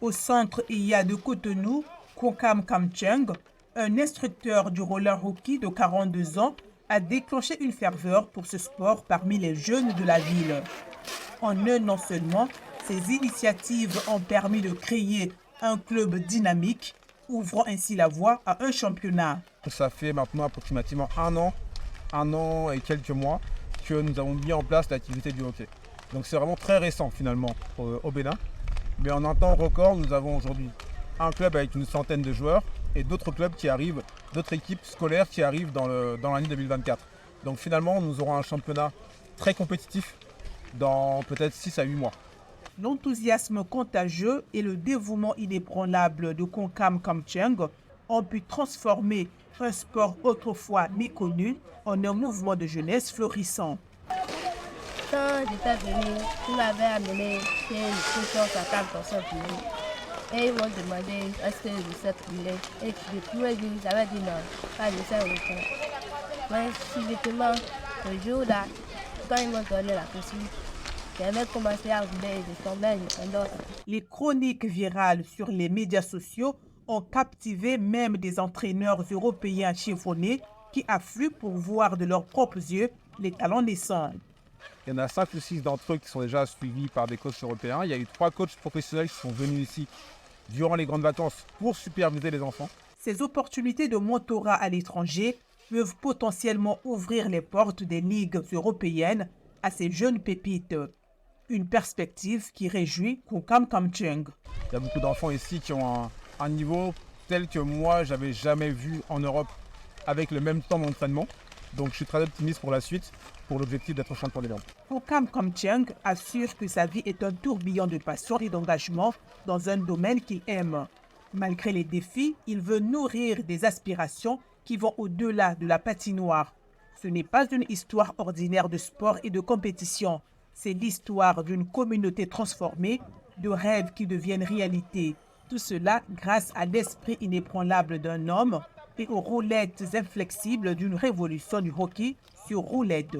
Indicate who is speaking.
Speaker 1: Au centre, il y a de Cotonou, Kokam Kamcheng, un instructeur du roller hockey de 42 ans, a déclenché une ferveur pour ce sport parmi les jeunes de la ville. En un an seulement, ces initiatives ont permis de créer un club dynamique, ouvrant ainsi la voie à un championnat.
Speaker 2: Ça fait maintenant approximativement un an et quelques mois que nous avons mis en place l'activité du hockey. Donc c'est vraiment très récent finalement au Bénin. Mais en un temps record, nous avons aujourd'hui un club avec une centaine de joueurs et d'autres clubs qui arrivent, d'autres équipes scolaires qui arrivent dans l'année 2024. Donc finalement, nous aurons un championnat très compétitif dans peut-être 6 à 8 mois.
Speaker 1: L'enthousiasme contagieux et le dévouement inébranlable de Konkam Kamcheng ont pu transformer un sport autrefois méconnu en un mouvement de jeunesse florissant.
Speaker 3: Quand j'étais venu, il m'avait amené chez une chose à 4% pour lui. Et ils m'ont demandé est-ce que je sais brûler. Et depuis le début, j'avais dit non, pas je sais autant. Mais subitement, ce jour-là, quand ils m'ont donné la possibilité, j'avais commencé à brûler et je tombais indépendante.
Speaker 1: Les chroniques virales sur les médias sociaux ont captivé même des entraîneurs européens chevronnés qui affluent pour voir de leurs propres yeux les talents naissants.
Speaker 2: Il y en a 5 ou 6 d'entre eux qui sont déjà suivis par des coachs européens. Il y a eu 3 coachs professionnels qui sont venus ici durant les grandes vacances pour superviser les enfants.
Speaker 1: Ces opportunités de mentorat à l'étranger peuvent potentiellement ouvrir les portes des ligues européennes à ces jeunes pépites. Une perspective qui réjouit Konkam Kamcheng.
Speaker 2: Il y a beaucoup d'enfants ici qui ont un niveau tel que moi, j'avais jamais vu en Europe avec le même temps d'entraînement. Donc je suis très optimiste pour la suite, pour l'objectif d'être champion du monde.
Speaker 1: Konkam Kamcheng assure que sa vie est un tourbillon de passion et d'engagement dans un domaine qu'il aime. Malgré les défis, il veut nourrir des aspirations qui vont au-delà de la patinoire. Ce n'est pas une histoire ordinaire de sport et de compétition. C'est l'histoire d'une communauté transformée, de rêves qui deviennent réalité. Tout cela grâce à l'esprit inébranlable d'un homme et aux roulettes inflexibles d'une révolution du hockey sur roulette.